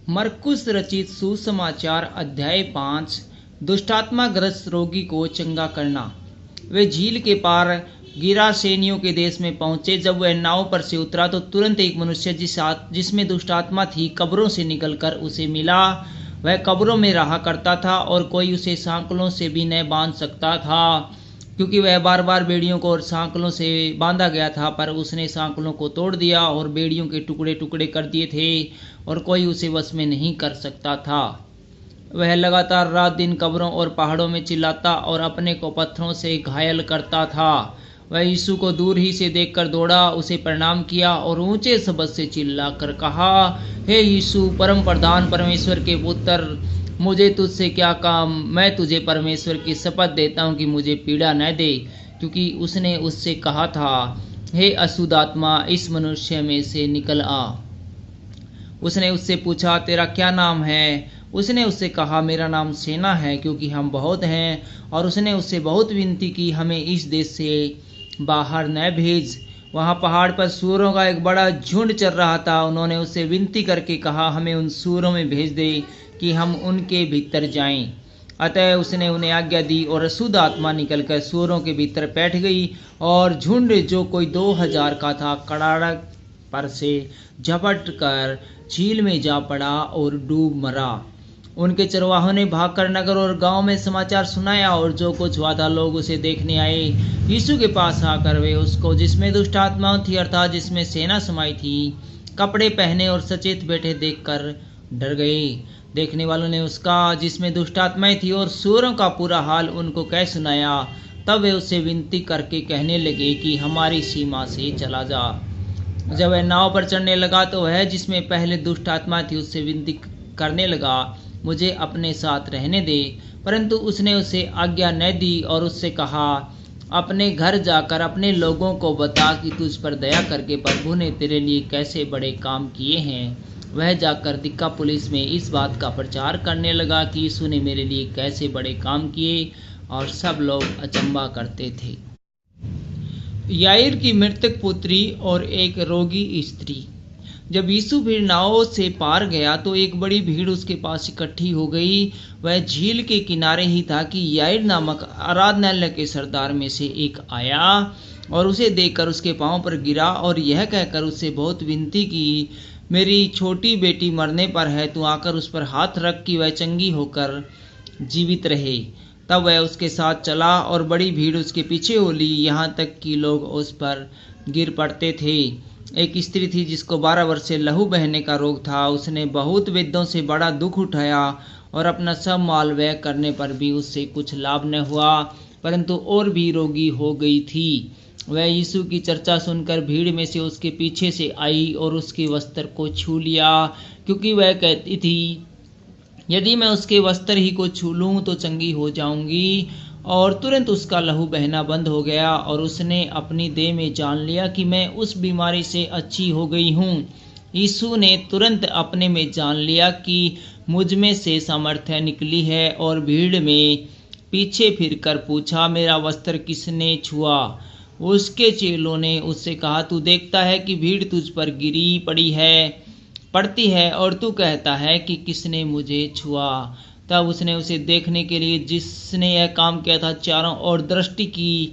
मरकुस रचित सुसमाचार अध्याय 5। दुष्टात्मा ग्रस्त रोगी को चंगा करना। वे झील के पार गिरासेनियों के देश में पहुंचे। जब वह नाव पर से उतरा तो तुरंत एक मनुष्य जिसमें दुष्टात्मा थी कब्रों से निकलकर उसे मिला। वह कब्रों में रहा करता था और कोई उसे सांकलों से भी न बांध सकता था, क्योंकि वह बार बार बेड़ियों को और सांकलों से बांधा गया था। पर उसने सांकलों को तोड़ दिया और बेड़ियों के टुकड़े टुकड़े कर दिए थे और कोई उसे वश में नहीं कर सकता था। वह लगातार रात दिन कब्रों और पहाड़ों में चिल्लाता और अपने को पत्थरों से घायल करता था। वह यीशु को दूर ही से देखकर दौड़ा, उसे प्रणाम किया और ऊंचे शब्द से चिल्लाकर कहा, हे यीशु, परम प्रधान परमेश्वर के पुत्र, मुझे तुझसे क्या काम? मैं तुझे परमेश्वर की शपथ देता हूँ कि मुझे पीड़ा न दे। क्योंकि उसने उससे कहा था, हे अशुद्ध आत्मा, इस मनुष्य में से निकल आ। उसने उससे पूछा, तेरा क्या नाम है? उसने उससे कहा, मेरा नाम सेना है, क्योंकि हम बहुत हैं। और उसने उससे बहुत विनती की, हमें इस देश से बाहर न भेज। वहाँ पहाड़ पर सूअरों का एक बड़ा झुंड चल रहा था। उन्होंने उससे विनती करके कहा, हमें उन सूअरों में भेज दे कि हम उनके भीतर जाएं। अतः उसने उन्हें आज्ञा दी और अशुद्ध आत्मा निकलकर सूअरों के भीतर बैठ गई और झुंड, जो कोई 2000 का था, कड़ाड़क पर से झपट कर झील में जा पड़ा और डूब मरा। उनके चरवाहों ने भागकर नगर और गांव में समाचार सुनाया और जो कुछ हुआ था लोग उसे देखने आए। यीशु के पास आकर वे उसको, जिसमें दुष्ट आत्माएं थी अर्थात जिसमें सेना समाई थी, कपड़े पहने और सचेत बैठे देखकर डर गए। देखने वालों ने उसका, जिसमें दुष्ट आत्माएं थी और सूअरों का पूरा हाल उनको कह सुनाया। तब वे उससे विनती करके कहने लगे कि हमारी सीमा से चला जा। जब वह नाव पर चढ़ने लगा तो वह, जिसमें पहले दुष्ट आत्मा थी, उससे विनती करने लगा, मुझे अपने साथ रहने दे। परंतु उसने उसे आज्ञा न दी और उससे कहा, अपने घर जाकर अपने लोगों को बता कि तुझ पर दया करके प्रभु ने तेरे लिए कैसे बड़े काम किए हैं। वह जाकर दिकापुलिस में इस बात का प्रचार करने लगा कि यीशु ने मेरे लिए कैसे बड़े काम किए, और सब लोग अचंभा करते थे। याईर की मृतक पुत्री और एक रोगी स्त्री। जब यीशु फिर नाव से पार गया तो एक बड़ी भीड़ उसके पास इकट्ठी हो गई। वह झील के किनारे ही था कि याईर नामक आराधनालय के सरदार में से एक आया और उसे देखकर उसके पांव पर गिरा और यह कहकर उससे बहुत विनती की, मेरी छोटी बेटी मरने पर है, तू आकर उस पर हाथ रख कि वह चंगी होकर जीवित रहे। तब वह उसके साथ चला और बड़ी भीड़ उसके पीछे हो ली, यहाँ तक कि लोग उस पर गिर पड़ते थे। एक स्त्री थी जिसको 12 वर्ष से लहू बहने का रोग था। उसने बहुत वैद्यों से बड़ा दुख उठाया और अपना सब माल व्यय करने पर भी उससे कुछ लाभ न हुआ, परंतु और भी रोगी हो गई थी। वह यीशु की चर्चा सुनकर भीड़ में से उसके पीछे से आई और उसके वस्त्र को छू लिया, क्योंकि वह कहती थी, यदि मैं उसके वस्त्र ही को छू लूं तो चंगी हो जाऊंगी। और तुरंत उसका लहू बहना बंद हो गया और उसने अपनी देह में जान लिया कि मैं उस बीमारी से अच्छी हो गई हूँ। यीशु ने तुरंत अपने में जान लिया कि मुझ में से सामर्थ्य निकली है और भीड़ में पीछे फिरकर पूछा, मेरा वस्त्र किसने छुआ? उसके चेलों ने उससे कहा, तू देखता है कि भीड़ तुझ पर गिरी पड़ती है और तू कहता है कि किसने मुझे छुआ? तब उसने उसे देखने के लिए, जिसने यह काम किया था, चारों ओर दृष्टि की।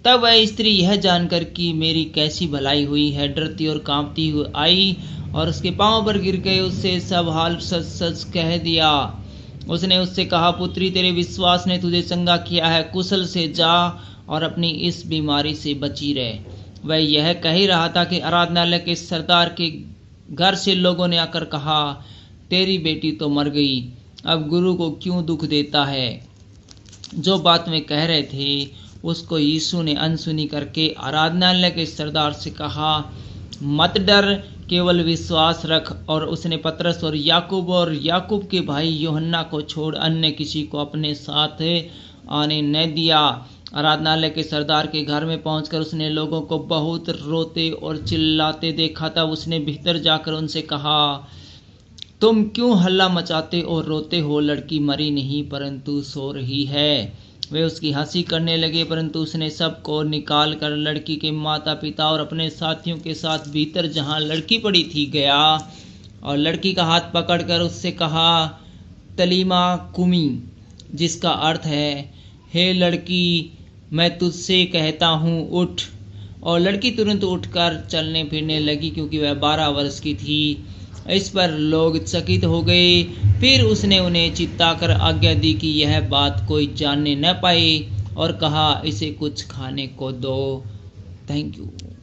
तब वह स्त्री यह जानकर कि मेरी कैसी भलाई हुई है, डरती और कांपती हुई आई और उसके पांव पर गिर गई, उससे सब हाल सच सच कह दिया। उसने उससे कहा, पुत्री, तेरे विश्वास ने तुझे चंगा किया है, कुशल से जा और अपनी इस बीमारी से बची रहे। वह यह कह ही रहा था कि आराधनालय के सरदार के घर से लोगों ने आकर कहा, तेरी बेटी तो मर गई, अब गुरु को क्यों दुख देता है? जो बात वे कह रहे थे उसको यीशु ने अनसुनी करके आराधनालय के सरदार से कहा, मत डर, केवल विश्वास रख। और उसने पतरस और याकूब के भाई यूहन्ना को छोड़ अन्य किसी को अपने साथ आने न दिया। आराधनालय के सरदार के घर में पहुंचकर उसने लोगों को बहुत रोते और चिल्लाते देखा। तब उसने भीतर जाकर उनसे कहा, तुम क्यों हल्ला मचाते और रोते हो? लड़की मरी नहीं परंतु सो रही है। वे उसकी हंसी करने लगे, परंतु उसने सबको निकाल कर लड़की के माता पिता और अपने साथियों के साथ भीतर जहाँ लड़की पड़ी थी गया और लड़की का हाथ पकड़कर उससे कहा तलीमा कुमी, जिसका अर्थ है हे लड़की मैं तुझसे कहता हूँ उठ। और लड़की तुरंत उठकर चलने फिरने लगी क्योंकि वह 12 वर्ष की थी। इस पर लोग चकित हो गए। फिर उसने उन्हें चित्ताकर आज्ञा दी कि यह बात कोई जानने न पाए और कहा इसे कुछ खाने को दो। Thank you.